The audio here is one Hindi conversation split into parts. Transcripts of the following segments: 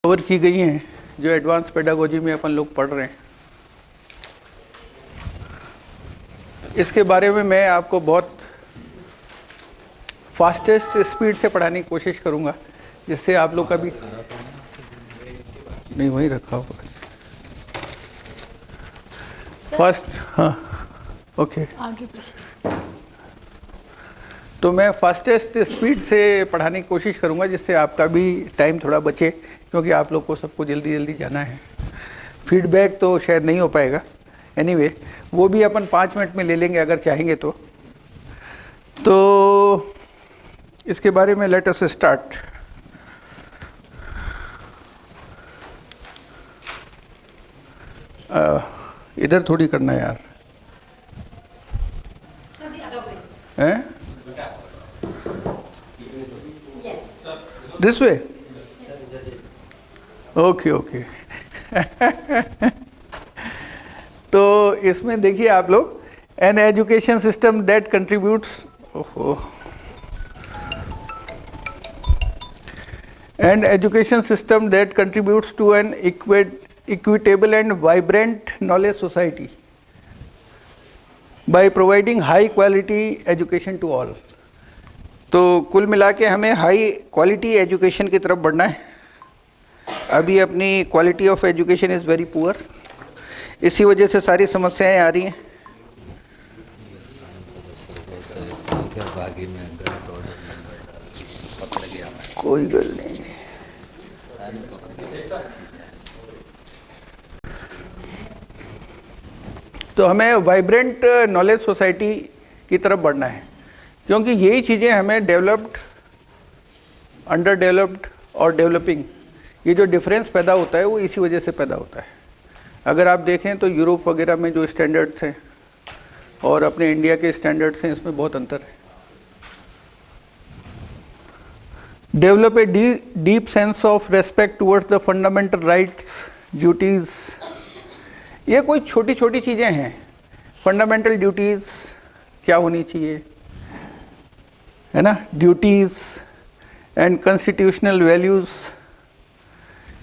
कवर की गई हैं जो एडवांस पेडागोजी में अपन लोग पढ़ रहे हैं। इसके बारे में मैं आपको बहुत फास्टेस्ट स्पीड से पढ़ाने की कोशिश करूंगा, जिससे आप लोग का भी नहीं वहीं रखा होगा फर्स्ट। हाँ, ओके। तो मैं फास्टेस्ट स्पीड से पढ़ाने की कोशिश करूंगा, जिससे आपका भी टाइम थोड़ा बचे, क्योंकि आप लोग को सबको जल्दी जल्दी जाना है। फीडबैक तो शायद नहीं हो पाएगा, एनीवे वो भी अपन 5 मिनट में ले लेंगे अगर चाहेंगे तो इसके बारे में लेट अस स्टार्ट। इधर थोड़ी करना है यार, हैं? This way? Okay okay. तो इसमें देखिए आप लोग, an education system that contributes an education system that contributes to an equitable and vibrant knowledge society by providing high quality education to all। तो कुल मिला के हमें हाई क्वालिटी एजुकेशन की तरफ बढ़ना है। अभी अपनी quality of education is very poor, इसी वजह से सारी समस्याएं आ रही हैं। कोई गल नहीं। तो हमें वाइब्रेंट नॉलेज सोसाइटी की तरफ बढ़ना है, क्योंकि यही चीज़ें हमें डेवलप्ड, अंडर डेवलप्ड और डेवलपिंग, ये जो डिफरेंस पैदा होता है वो इसी वजह से पैदा होता है। अगर आप देखें तो यूरोप वगैरह में जो स्टैंडर्ड्स हैं और अपने इंडिया के स्टैंडर्ड्स हैं, इसमें बहुत अंतर है। Develop a deep sense of respect towards the fundamental rights, duties. ये कोई छोटी छोटी चीज़ें हैं। फंडामेंटल ड्यूटीज़ क्या होनी चाहिए, है ना, duties and constitutional values,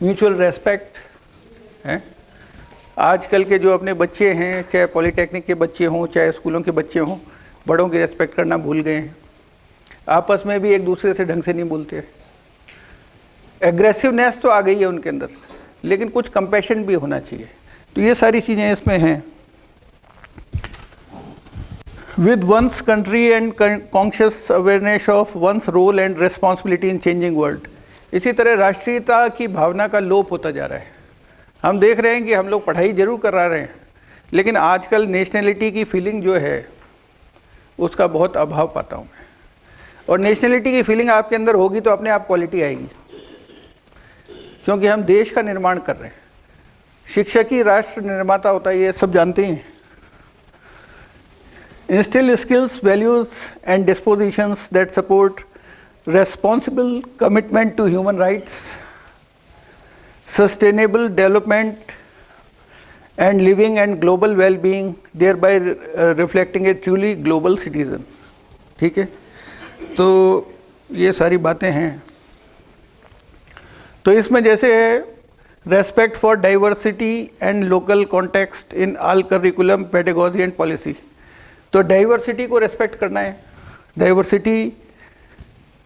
mutual respect है। आजकल के जो अपने बच्चे हैं, चाहे पॉलिटेक्निक के बच्चे हों चाहे स्कूलों के बच्चे हों, बड़ों की रेस्पेक्ट करना भूल गए हैं। आपस में भी एक दूसरे से ढंग से नहीं बोलते। एग्रेसिवनेस तो आ गई है उनके अंदर, लेकिन कुछ कंपैशन भी होना चाहिए। तो ये सारी चीज़ें इसमें हैं। With one's country and conscious awareness of one's role and responsibility in changing world. इसी तरह राष्ट्रीयता की भावना का लोप होता जा रहा है। हम देख रहे हैं कि हम लोग पढ़ाई जरूर करा रहे हैं, लेकिन आजकल नेशनलिटी की फीलिंग जो है उसका बहुत अभाव पाता हूँ मैं। और नेशनलिटी की फीलिंग आपके अंदर होगी तो अपने आप क्वालिटी आएगी, क्योंकि हम देश का निर्माण कर रहे हैं। शिक्षक ही राष्ट्र निर्माता होता है, ये सब जानते हैं। Instil skills, values and dispositions that support responsible commitment to human rights, sustainable development and living and global wellbeing, thereby reflecting a truly global citizen. ठीक है, तो ये सारी बातें हैं। तो इसमें जैसे है respect for diversity and local context in all curriculum, pedagogy and policy. तो डाइवर्सिटी को रेस्पेक्ट करना है। डाइवर्सिटी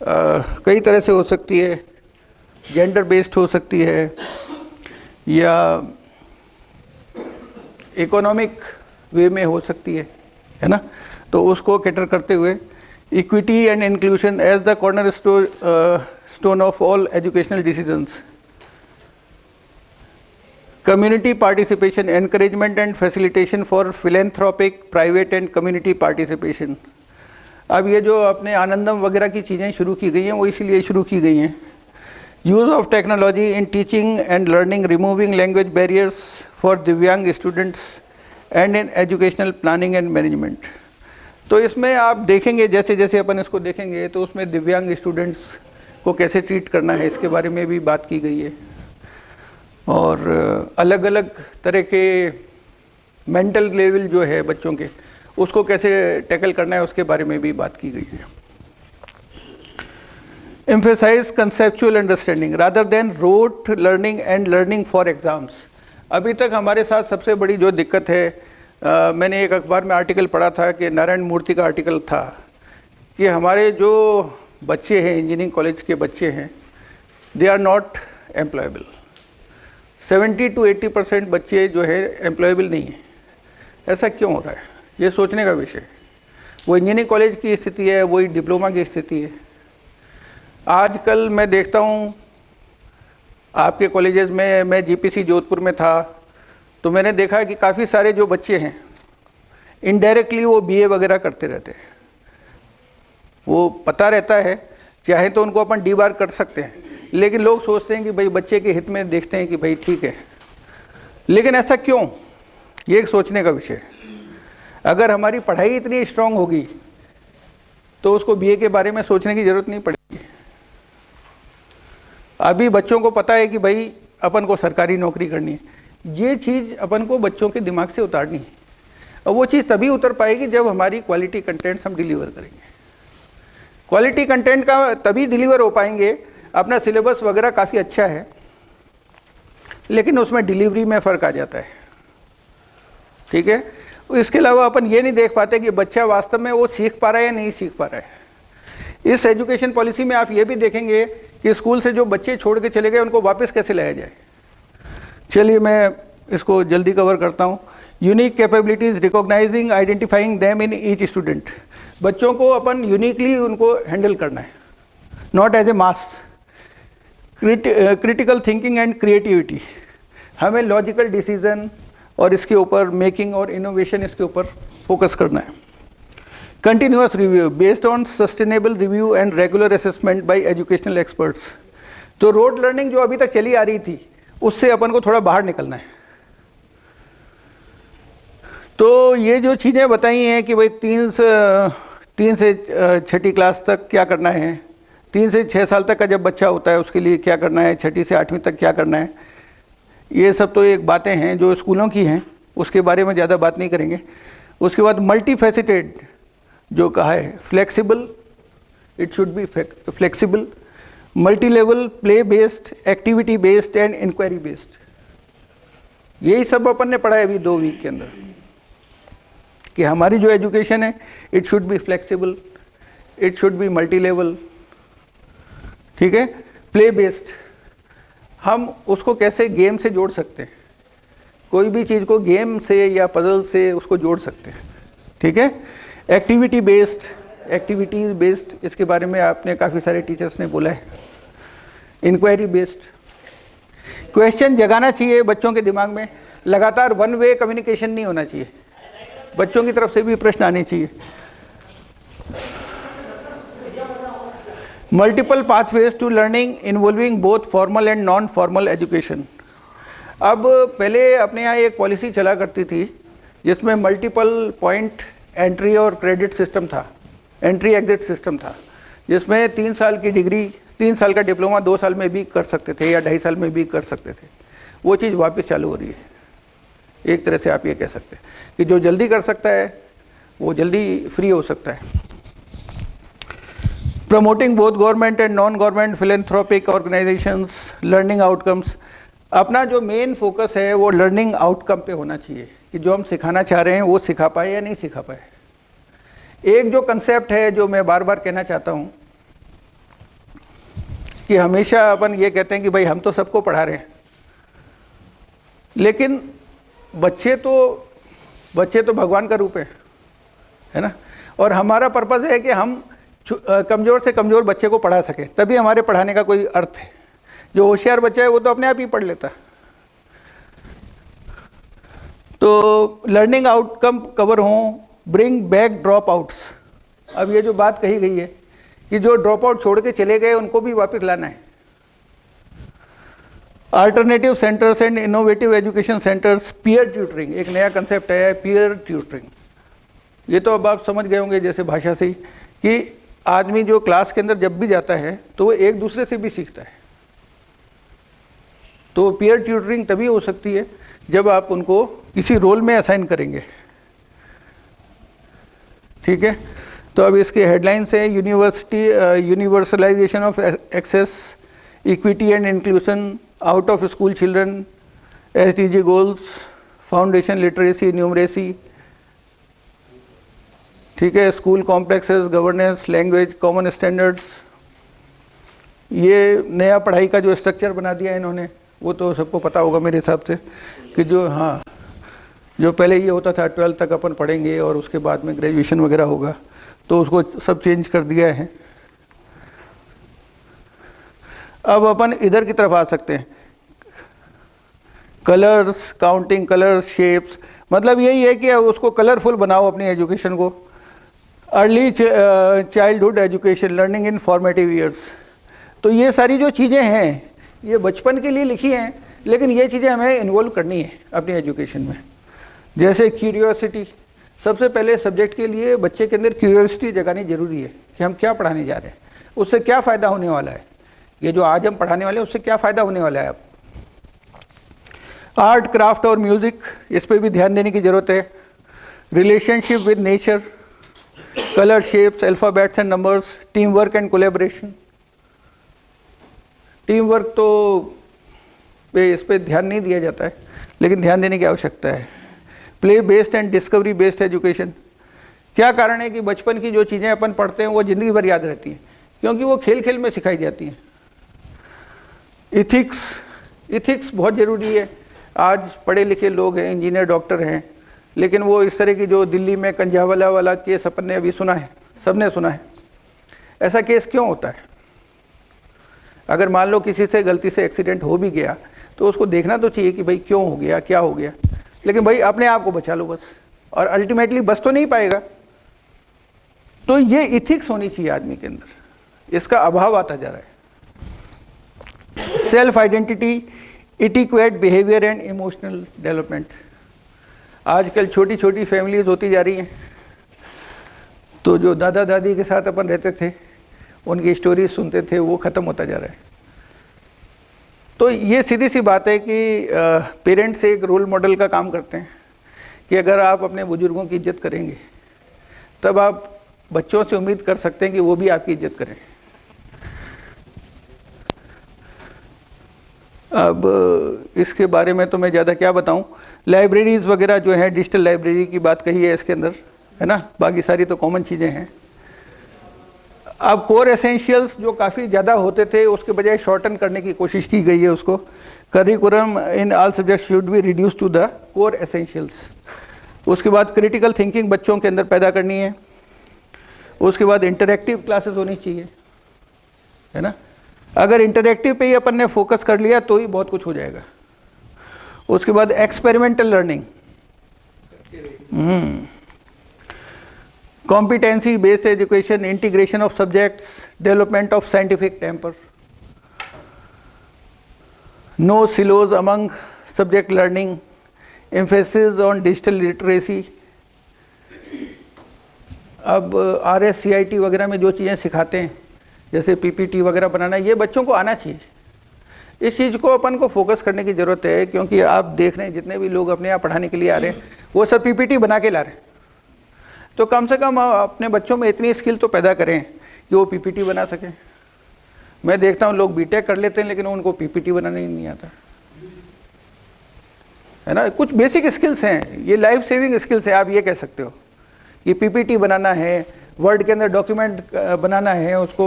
कई तरह से हो सकती है, जेंडर बेस्ड हो सकती है या इकोनॉमिक वे में हो सकती है ना। तो उसको कैटर करते हुए equity and inclusion as the cornerstone of all educational decisions, community participation, encouragement and facilitation for philanthropic, private and community participation। अब ये जो अपने आनंदम वगैरह की चीज़ें शुरू की गई हैं वो इसीलिए शुरू की गई हैं। Use of technology in teaching and learning, removing language barriers for divyang students and in educational planning and management. तो इसमें आप देखेंगे, जैसे जैसे अपन इसको देखेंगे तो उसमें दिव्यांग स्टूडेंट्स को कैसे ट्रीट करना है इसके बारे में भी बात की गई है, और अलग अलग तरह के मेंटल लेवल जो है बच्चों के, उसको कैसे टैकल करना है उसके बारे में भी बात की गई है। emphasize conceptual understanding rather than rote learning and learning for exams. अभी तक हमारे साथ सबसे बड़ी जो दिक्कत है, मैंने एक अखबार में आर्टिकल पढ़ा था कि नारायण मूर्ति का आर्टिकल था कि हमारे जो बच्चे हैं, इंजीनियरिंग कॉलेज के बच्चे हैं, they are not employable. 70 to 80% बच्चे जो है एम्प्लॉयबल नहीं है। ऐसा क्यों हो रहा है, ये सोचने का विषय। वो इंजीनियरिंग कॉलेज की स्थिति है, वही डिप्लोमा की स्थिति है। आजकल मैं देखता हूँ आपके कॉलेजेस में, मैं जीपीसी जोधपुर में था तो मैंने देखा कि काफ़ी सारे जो बच्चे हैं इनडायरेक्टली वो बीए वगैरह करते रहते हैं। वो पता रहता है, चाहे तो उनको अपन डी बार कर सकते हैं, लेकिन लोग सोचते हैं कि भाई बच्चे के हित में देखते हैं कि भाई ठीक है। लेकिन ऐसा क्यों, ये एक सोचने का विषय है। अगर हमारी पढ़ाई इतनी स्ट्रांग होगी तो उसको बीए के बारे में सोचने की ज़रूरत नहीं पड़ेगी। अभी बच्चों को पता है कि भाई अपन को सरकारी नौकरी करनी है, ये चीज़ अपन को बच्चों के दिमाग से उतारनी है। और वो चीज़ तभी उतर पाएगी जब हमारी क्वालिटी कंटेंट्स हम डिलीवर करेंगे। क्वालिटी कंटेंट का तभी डिलीवर हो पाएंगे। अपना सिलेबस वगैरह काफ़ी अच्छा है, लेकिन उसमें डिलीवरी में फ़र्क आ जाता है, ठीक है। इसके अलावा अपन ये नहीं देख पाते कि बच्चा वास्तव में वो सीख पा रहा है या नहीं सीख पा रहा है। इस एजुकेशन पॉलिसी में आप ये भी देखेंगे कि स्कूल से जो बच्चे छोड़ के चले गए उनको वापस कैसे लाया जाए। चलिए मैं इसको जल्दी कवर करता हूँ। Unique capabilities, recognising, identifying them in each student. बच्चों को अपन यूनिकली उनको हैंडल करना है, not as a mass. Critical thinking and creativity, हमें लॉजिकल डिसीजन और इसके ऊपर मेकिंग और इनोवेशन, इसके ऊपर फोकस करना है। Continuous review based on sustainable review and regular assessment bye educational experts. तो रोड लर्निंग जो अभी तक चली आ रही थी उससे अपन को थोड़ा बाहर निकलना है। तो ये जो चीज़ें बताई हैं कि भाई 3 से 6ठी क्लास तक क्या करना है, 3 से 6 साल तक का जब बच्चा होता है उसके लिए क्या करना है, 6ठी से 8वीं तक क्या करना है, ये सब तो एक बातें हैं जो स्कूलों की हैं, उसके बारे में ज़्यादा बात नहीं करेंगे। उसके बाद मल्टी फैसेटेड जो कहा है, flexible, it should be flexible, multi level, play based, activity based and inquiry based. यही सब अपन ने पढ़ा है अभी 2 वीक के अंदर कि हमारी जो एजुकेशन है it should be flexible, it should B multi level, ठीक है, प्ले बेस्ड। हम उसको कैसे गेम से जोड़ सकते हैं, कोई भी चीज़ को गेम से या पजल से उसको जोड़ सकते हैं, ठीक है। एक्टिविटी बेस्ड, एक्टिविटीज़ बेस्ड, इसके बारे में आपने काफ़ी सारे टीचर्स ने बोला है। इंक्वायरी बेस्ड, क्वेश्चन जगाना चाहिए बच्चों के दिमाग में, लगातार वन वे कम्युनिकेशन नहीं होना चाहिए, बच्चों की तरफ से भी प्रश्न आने चाहिए। Multiple pathways to learning involving both formal and non formal education. अब पहले अपने यहाँ एक पॉलिसी चला करती थी जिसमें मल्टीपल पॉइंट एंट्री और क्रेडिट सिस्टम था, एंट्री एग्जिट सिस्टम था, जिसमें 3 साल की डिग्री, 3 साल का डिप्लोमा 2 साल में भी कर सकते थे या 2.5 साल में भी कर सकते थे। वो चीज़ वापस चालू हो रही है। एक तरह से आप ये कह सकते हैं कि जो जल्दी कर सकता है वो जल्दी फ्री हो सकता है। Promoting both government and non government philanthropic organisations, learning outcomes. अपना जो मेन फोकस है वो लर्निंग आउटकम पे होना चाहिए कि जो हम सिखाना चाह रहे हैं वो सिखा पाए या नहीं सिखा पाए। एक जो कंसेप्ट है जो मैं बार बार कहना चाहता हूँ कि हमेशा अपन ये कहते हैं कि भाई हम तो सबको पढ़ा रहे हैं, लेकिन बच्चे तो भगवान का रूप है ना। और हमारा पर्पज़ है कि हम कमज़ोर से कमज़ोर बच्चे को पढ़ा सकें, तभी हमारे पढ़ाने का कोई अर्थ है। जो होशियार बच्चा है वो तो अपने आप ही पढ़ लेता। तो लर्निंग आउटकम कवर हों, ब्रिंग बैक ड्रॉप आउट्स। अब ये जो बात कही गई है कि जो ड्रॉप आउट छोड़ के चले गए उनको भी वापस लाना है। Alternative centres and innovative education centres, peer tutoring, एक नया कंसेप्ट है पीयर ट्यूटरिंग। ये तो अब आप समझ गए होंगे जैसे भाषा से ही कि आदमी जो क्लास के अंदर जब भी जाता है तो वो एक दूसरे से भी सीखता है। तो पीयर ट्यूटरिंग तभी हो सकती है जब आप उनको किसी रोल में असाइन करेंगे, ठीक है। तो अब इसके हेडलाइंस है universalisation of access, equity and inclusion, out of school children, SDG goals, foundation literacy numeracy, ठीक है, school complexes, governance, language, common standards. ये नया पढ़ाई का जो स्ट्रक्चर बना दिया है इन्होंने, वो तो सबको पता होगा मेरे हिसाब से, कि जो हाँ जो पहले ये होता था 12th तक अपन पढ़ेंगे और उसके बाद में ग्रेजुएशन वगैरह होगा, तो उसको सब चेंज कर दिया है। अब अपन इधर की तरफ आ सकते हैं, कलर्स, काउंटिंग कलर्स, शेप्स, मतलब यही है कि उसको कलरफुल बनाओ अपनी एजुकेशन को। अर्ली चाइल्डहुड एजुकेशन, लर्निंग इन फॉर्मेटिव ईयर्स। तो ये सारी जो चीज़ें हैं ये बचपन के लिए लिखी हैं, लेकिन ये चीज़ें हमें इन्वॉल्व करनी है अपनी एजुकेशन में। जैसे क्यूरियोसिटी, सबसे पहले सब्जेक्ट के लिए बच्चे के अंदर क्यूरियोसिटी जगानी जरूरी है कि हम क्या पढ़ाने जा रहे हैं, उससे क्या फ़ायदा होने वाला है, ये जो आज हम पढ़ाने वाले हैं उससे क्या फ़ायदा होने वाला है। अब आर्ट, क्राफ्ट और म्यूज़िक, इस पर भी ध्यान देने की ज़रूरत है। Relationship with nature, colour, shapes, alphabets and numbers, team work and collaboration. Team work तो इस पर ध्यान नहीं दिया जाता है, लेकिन ध्यान देने की आवश्यकता है। Play based and discovery based education, क्या कारण है कि बचपन की जो चीज़ें अपन पढ़ते हैं वो ज़िंदगी भर याद रहती हैं, क्योंकि वो खेल खेल में सिखाई जाती हैं। इथिक्स बहुत ज़रूरी है। आज पढ़े लिखे लोग हैं, इंजीनियर, डॉक्टर हैं, लेकिन वो इस तरह की जो दिल्ली में कंजावाला वाला केस अपन ने अभी सुना है, सबने सुना है, ऐसा केस क्यों होता है? अगर मान लो किसी से गलती से एक्सीडेंट हो भी गया तो उसको देखना तो चाहिए कि भाई क्यों हो गया, क्या हो गया, लेकिन भाई अपने आप को बचा लो बस, और अल्टीमेटली बच तो नहीं पाएगा। तो ये इथिक्स होनी चाहिए आदमी के अंदर, इसका अभाव आता जा रहा है। Self identity, etiquette behaviour and emotional development. आजकल छोटी छोटी फैमिलीज होती जा रही हैं, तो जो दादा दादी के साथ अपन रहते थे, उनकी स्टोरीज सुनते थे, वो ख़त्म होता जा रहा है। तो ये सीधी सी बात है कि पेरेंट्स एक रोल मॉडल का काम करते हैं कि अगर आप अपने बुजुर्गों की इज्जत करेंगे तब आप बच्चों से उम्मीद कर सकते हैं कि वो भी आपकी इज्जत करें। अब इसके बारे में तो मैं ज़्यादा क्या बताऊं, लाइब्रेरीज़ वगैरह जो है, डिजिटल लाइब्रेरी की बात कही है इसके अंदर, है ना, बाकी सारी तो कॉमन चीज़ें हैं। अब कोर एसेंशियल्स जो काफ़ी ज़्यादा होते थे उसके बजाय शॉर्टन करने की कोशिश की गई है उसको। Curriculum in all subject should be reduce to the core essentials. उसके बाद क्रिटिकल थिंकिंग बच्चों के अंदर पैदा करनी है। उसके बाद इंटरेक्टिव क्लासेस होनी चाहिए, है ना। अगर इंटरेक्टिव पे ही अपन ने फोकस कर लिया तो ही बहुत कुछ हो जाएगा। उसके बाद experimental learning, competency based education, integration of subjects, development of scientific temper, no silos among subject learning, emphasis on digital literacy. अब RSCIT वगैरह में जो चीज़ें सिखाते हैं, जैसे PPT वगैरह बनाना, ये बच्चों को आना चाहिए। इस चीज़ को अपन को फोकस करने की ज़रूरत है, क्योंकि आप देख रहे हैं जितने भी लोग अपने यहाँ पढ़ाने के लिए आ रहे हैं वो सब PPT बना के ला रहे हैं। तो कम से कम अपने बच्चों में इतनी स्किल तो पैदा करें कि वो PPT बना सकें। मैं देखता हूँ लोग BTech कर लेते हैं लेकिन उनको PPT बनाना ही नहीं आता, है ना। कुछ बेसिक स्किल्स हैं, ये लाइफ सेविंग स्किल्स हैं। आप ये कह सकते हो कि PPT बनाना है, वर्ड के अंदर डॉक्यूमेंट बनाना है, उसको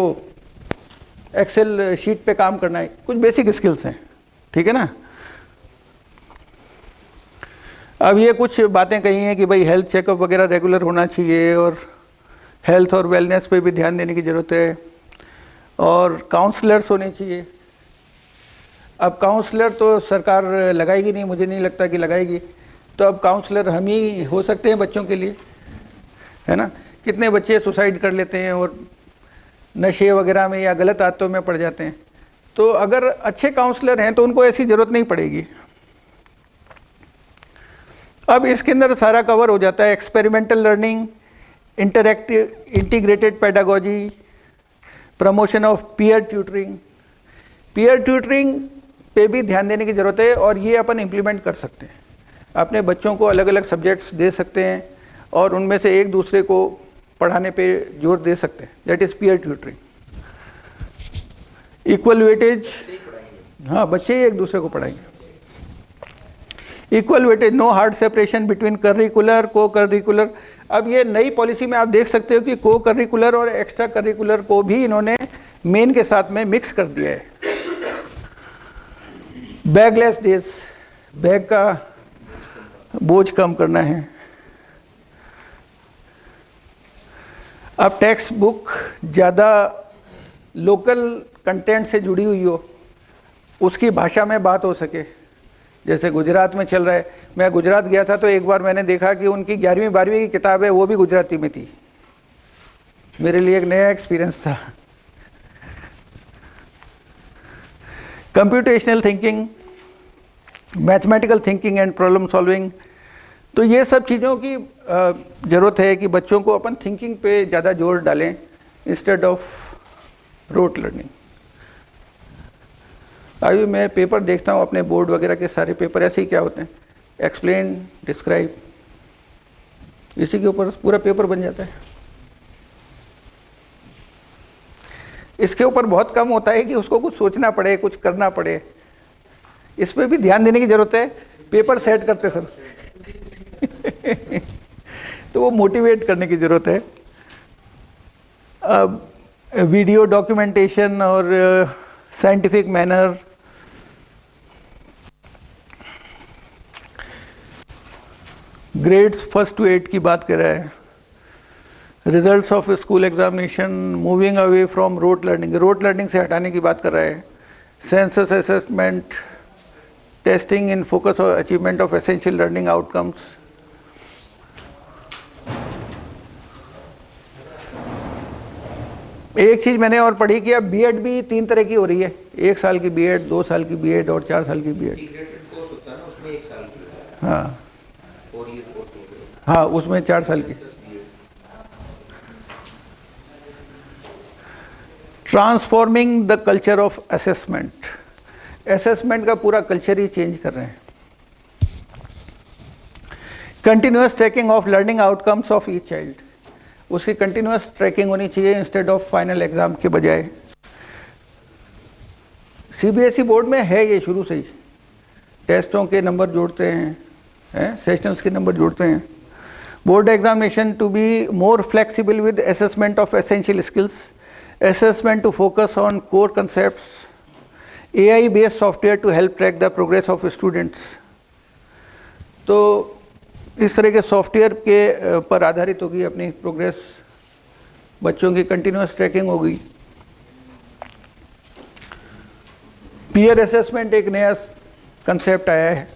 एक्सेल शीट पे काम करना है, कुछ बेसिक स्किल्स हैं, ठीक है ना। अब ये कुछ बातें कही हैं कि भाई हेल्थ चेकअप वगैरह रेगुलर होना चाहिए, और हेल्थ और वेलनेस पे भी ध्यान देने की ज़रूरत है, और काउंसलर्स होने चाहिए। अब काउंसलर तो सरकार लगाएगी नहीं, मुझे नहीं लगता कि लगाएगी, तो अब काउंसलर हम ही हो सकते हैं बच्चों के लिए, है ना। कितने बच्चे सुसाइड कर लेते हैं और नशे वगैरह में या गलत आदतों में पड़ जाते हैं। तो अगर अच्छे काउंसलर हैं तो उनको ऐसी ज़रूरत नहीं पड़ेगी। अब इसके अंदर सारा कवर हो जाता है, experimental learning, interactive integrated pedagogy, promotion of peer tutoring. Peer tutoring पे भी ध्यान देने की ज़रूरत है, और ये अपन इम्प्लीमेंट कर सकते हैं। अपने बच्चों को अलग अलग सब्जेक्ट्स दे सकते हैं और उनमें से एक दूसरे को पढ़ाने पे जोर दे सकते हैं, that is peer tutoring. Equal weightage, हाँ बच्चे ही एक दूसरे को पढ़ाएंगे। Equal weightage, no hard separation between curricular cocurricular. अब ये नई पॉलिसी में आप देख सकते हो कि को करिकुलर और एक्स्ट्रा करिकुलर को भी इन्होंने मेन के साथ में मिक्स कर दिया है। बैगलेस डेज, बैग का बोझ कम करना है। अब टेक्स्ट बुक ज़्यादा लोकल कंटेंट से जुड़ी हुई हो, उसकी भाषा में बात हो सके। जैसे गुजरात में चल रहा है, मैं गुजरात गया था तो एक बार मैंने देखा कि उनकी 11वीं 12वीं की किताब है वो भी गुजराती में थी। मेरे लिए एक नया एक्सपीरियंस था। Computational thinking, mathematical thinking and problem solving, तो ये सब चीज़ों की ज़रूरत है कि बच्चों को अपन थिंकिंग पे ज़्यादा जोर डालें इंस्टेड ऑफ रोट लर्निंग। अभी मैं पेपर देखता हूँ अपने बोर्ड वगैरह के सारे पेपर ऐसे ही क्या होते हैं, एक्सप्लेन, डिस्क्राइब, इसी के ऊपर पूरा पेपर बन जाता है। इसके ऊपर बहुत कम होता है कि उसको कुछ सोचना पड़े, कुछ करना पड़े। इस पर भी ध्यान देने की ज़रूरत है पेपर सेट करते समय। तो वो मोटिवेट करने की ज़रूरत है। वीडियो डॉक्यूमेंटेशन और scientific manner, grades 1st to 8 की बात कर रहा है। Results of school examination, moving away from rote learning, rote learning से हटाने की बात कर रहा है। Census assessment, testing in focus और achievement of essential learning outcomes. एक चीज़ मैंने और पढ़ी कि अब बीएड भी 3 तरह की हो रही है, 1 साल की बीएड, 2 साल की बीएड और 4 साल की बीएड। कोर्स होता है ना, उसमें 1 साल की, हाँ 4 ईयर कोर्स होता है। हाँ, उसमें 4 साल की। Transforming the culture of assessment, assessment का पूरा कल्चर ही चेंज कर रहे हैं। Continuous tracking of learning outcomes of each child, उसकी कंटिन्यूअस ट्रैकिंग होनी चाहिए इंस्टेड ऑफ फाइनल एग्जाम के बजाय। सीबीएसई बोर्ड में है ये शुरू से ही, टेस्टों के नंबर जोड़ते हैं, सेशनल्स के नंबर जोड़ते हैं। Board examination to be more flexible with assessment of essential skills, assessment to focus on core concepts, AI based software to help track the progress of students। तो इस तरह के सॉफ्टवेयर के पर आधारित होगी अपनी प्रोग्रेस, बच्चों की कंटिन्यूअस ट्रैकिंग होगी। पीयर असेसमेंट एक नया कंसेप्ट आया है।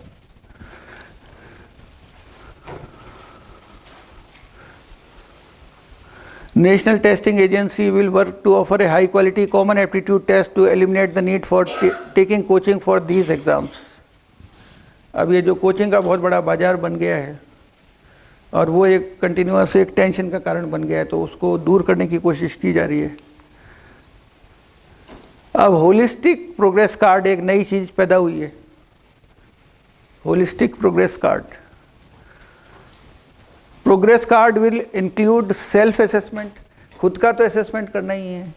National Testing Agency will work to offer a high quality common aptitude test to eliminate the need for taking coaching for these exams। अब ये जो कोचिंग का बहुत बड़ा बाजार बन गया है और वो एक कंटिन्यूअस एक टेंशन का कारण बन गया है, तो उसको दूर करने की कोशिश की जा रही है। अब होलिस्टिक प्रोग्रेस कार्ड एक नई चीज़ पैदा हुई है, holistic progress card. Progress card will include self assessment, खुद का तो असेसमेंट करना ही है,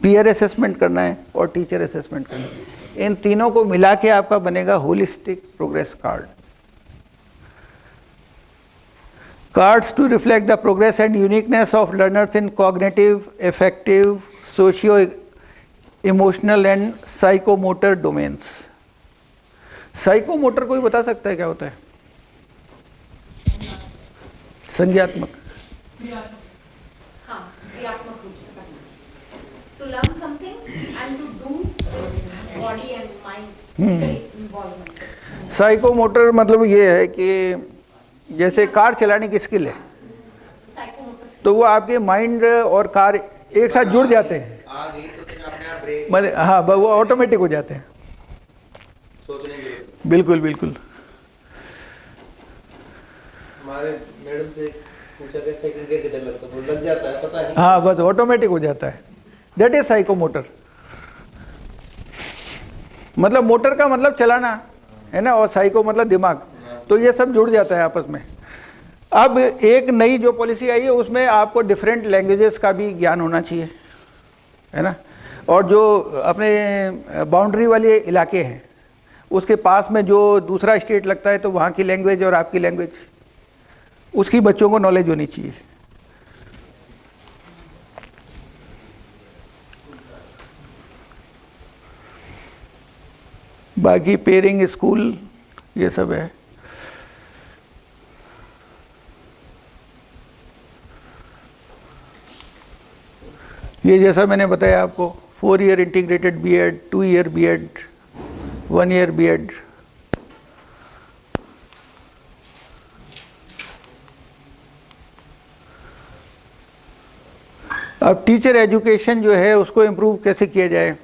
पीयर असेसमेंट करना है और टीचर असेसमेंट करना है। इन तीनों को मिला के आपका बनेगा holistic progress card. Cards to reflect the progress and uniqueness of learners in cognitive, affective, socio emotional and psychomotor domains. Psychomotor कोई बता सकता है क्या होता है? संज्ञात्मक, हाँ, क्रियात्मक रूप से करना, to learn something and to do with body and mind, physically involvement। Psychomotor मतलब ये है कि जैसे कार चलाने की स्किल है, तो वो आपके माइंड और कार एक साथ जुड़ जाते हैं, आ गई तो फिर अपने आप ब्रेक, मतलब हाँ वो ऑटोमेटिक हो जाते हैं। सोचने की जरूरत नहीं। बिल्कुल बिल्कुल। हमारे मैडम से पूछा कि सेकंड गियर किधर लगता है, वो लग जाता है, पता नहीं। हाँ बस ऑटोमेटिक हो जाता है, दैट इज साइकोमोटर। मतलब मोटर का मतलब चलाना है ना, और साइको मतलब दिमाग, तो ये सब जुड़ जाता है आपस में। अब एक नई जो पॉलिसी आई है उसमें आपको डिफरेंट लैंग्वेजेस का भी ज्ञान होना चाहिए, है ना। और जो अपने बाउंड्री वाले इलाके हैं उसके पास में जो दूसरा स्टेट लगता है तो वहाँ की लैंग्वेज और आपकी लैंग्वेज, उसकी बच्चों को नॉलेज होनी चाहिए। बाकी पेयरिंग स्कूल ये सब है। ये जैसा मैंने बताया आपको 4 year integrated BEd, 2 year BEd, 1 year BEd. अब टीचर एजुकेशन जो है उसको इम्प्रूव कैसे किया जाए।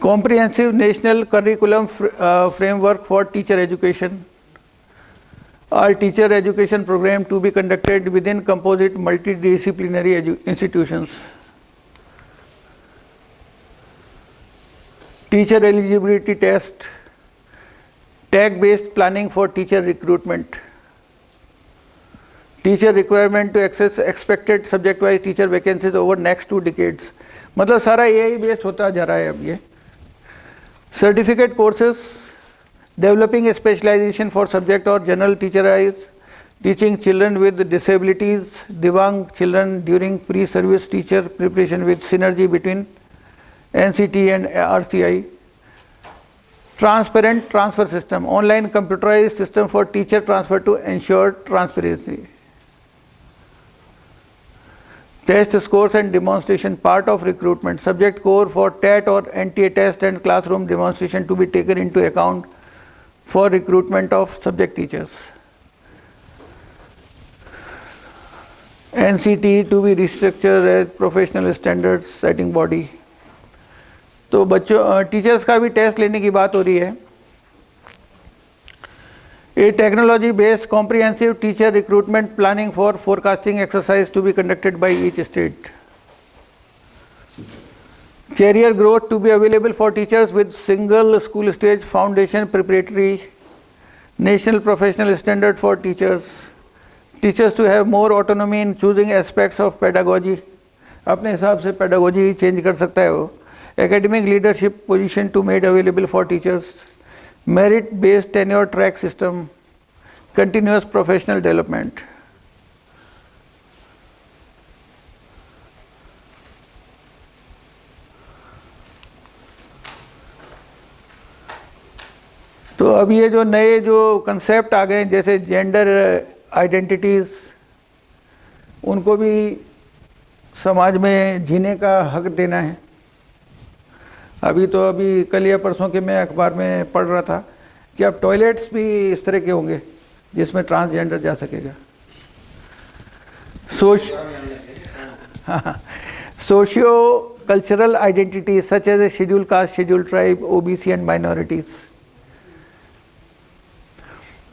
Comprehensive national curriculum framework for teacher education, all teacher education program to be conducted within composite multidisciplinary institutions. Teacher eligibility test, tag based planning for teacher recruitment, teacher requirement to access expected subject wise teacher vacancies over next 2 decades. मतलब सारा AI बेस्ड होता जा रहा है अब ये। Certificate courses, developing a specialization for subject or general teacherized, teaching children with disabilities, Divang children during pre-service teacher preparation with synergy between NCT and RCI, transparent transfer system, online computerized system for teacher transfer to ensure transparency, test scores and demonstration part of recruitment, subject core for TET or NTA test and classroom demonstration to be taken into account for recruitment of subject teachers. NCT to be restructured as professional standards setting body. तो बच्चों टीचर्स का भी टेस्ट लेने की बात हो रही है। A technology based comprehensive teacher recruitment planning for forecasting exercise to be conducted by each state. Career growth to be available for teachers with single school stage foundation preparatory, national professional standard for teachers, teachers to have more autonomy in choosing aspects of pedagogy, अपने हिसाब से pedagogy change कर सकता है वो, academic leadership position to made available for teachers, merit based tenure track system, continuous professional development. तो अब ये जो नए जो कंसेप्ट आ गए जैसे जेंडर आइडेंटिटीज़, उनको भी समाज में जीने का हक देना है। अभी कल या परसों के मैं अखबार में पढ़ रहा था कि अब टॉयलेट्स भी इस तरह के होंगे जिसमें ट्रांसजेंडर जा सकेगा। Socio cultural identities such as a schedule caste, schedule tribe, OBC and minorities.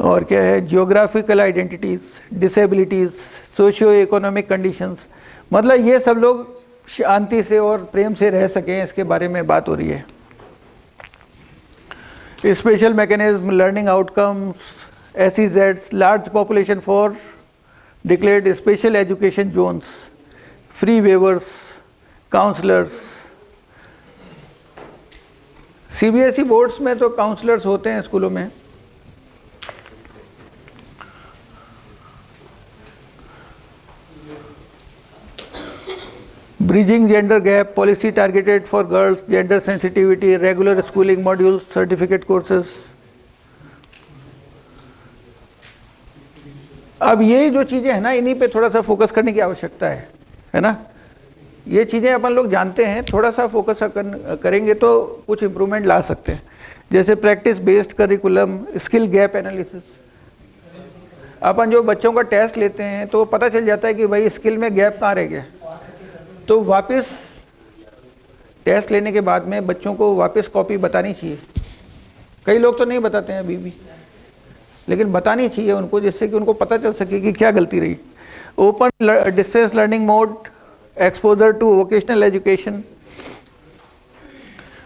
और क्या है, geographical identities, disabilities, socio economic conditions, मतलब ये सब लोग शांति से और प्रेम से रह सकें, इसके बारे में बात हो रही है। Special mechanism, learning outcomes, SEZs, large population for declared special education zones, free waivers, counsellors. CBSE boards में तो काउंसलर्स होते हैं स्कूलों में। Bridging gender gap, policy targeted for girls, gender sensitivity, regular schooling modules, certificate courses. अब ये जो चीज़ें हैं ना, इन्हीं पे थोड़ा सा फोकस करने की आवश्यकता है ना। ये चीज़ें अपन लोग जानते हैं, थोड़ा सा फोकस करेंगे तो कुछ इम्प्रूवमेंट ला सकते हैं। जैसे practice based curriculum, skill gap analysis. अपन जो बच्चों का टेस्ट लेते हैं तो पता चल जाता है कि भाई स्किल में गैप कहाँ रह गया, तो वापस टेस्ट लेने के बाद में बच्चों को वापस कॉपी बतानी चाहिए। कई लोग तो नहीं बताते हैं अभी भी, लेकिन बतानी चाहिए उनको, जिससे कि उनको पता चल सके कि क्या गलती रही। Open distance learning mode, exposure to vocational education,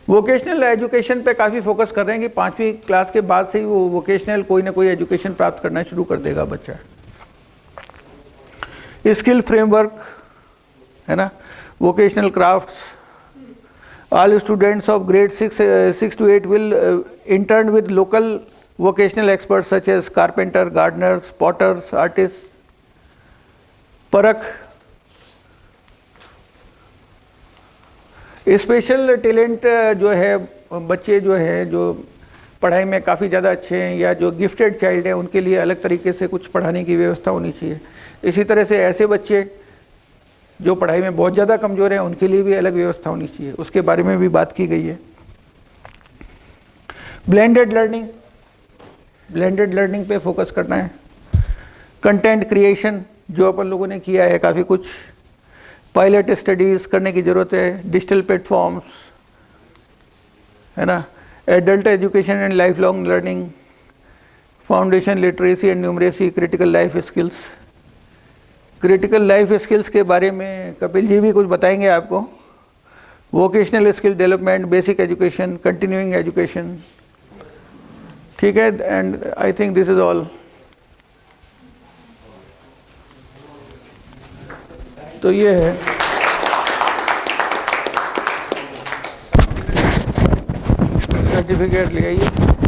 vocational education पे काफ़ी फोकस कर रहे हैं कि 5वीं क्लास के बाद से ही वो वोकेशनल कोई ना कोई एजुकेशन प्राप्त करना शुरू कर देगा बच्चा। स्किल फ्रेमवर्क है ना, vocational crafts, all students of grade 6 to 8 will intern with local vocational experts such as carpenter, gardeners, potters, artists, परख, स्पेशल टैलेंट जो है बच्चे जो है जो पढ़ाई में काफ़ी ज़्यादा अच्छे हैं या जो गिफ्टेड चाइल्ड हैं उनके लिए अलग तरीके से कुछ पढ़ाने की व्यवस्था होनी चाहिए। इसी तरह से ऐसे बच्चे जो पढ़ाई में बहुत ज़्यादा कमज़ोर हैं उनके लिए भी अलग व्यवस्था होनी चाहिए, उसके बारे में भी बात की गई है। ब्लेंडेड लर्निंग, ब्लेंडेड लर्निंग पे फोकस करना है। कंटेंट क्रिएशन जो अपन लोगों ने किया है काफ़ी कुछ, पायलट स्टडीज़ करने की ज़रूरत है, डिजिटल प्लेटफॉर्म्स है ना, adult education and life long learning, foundation literacy and numeracy, critical life skills. Critical life skills के बारे में कपिल जी भी कुछ बताएंगे आपको। Vocational skill development, basic education, continuing education, ठीक है। And I think this is all. तो ये है सर्टिफिकेट ले आइए।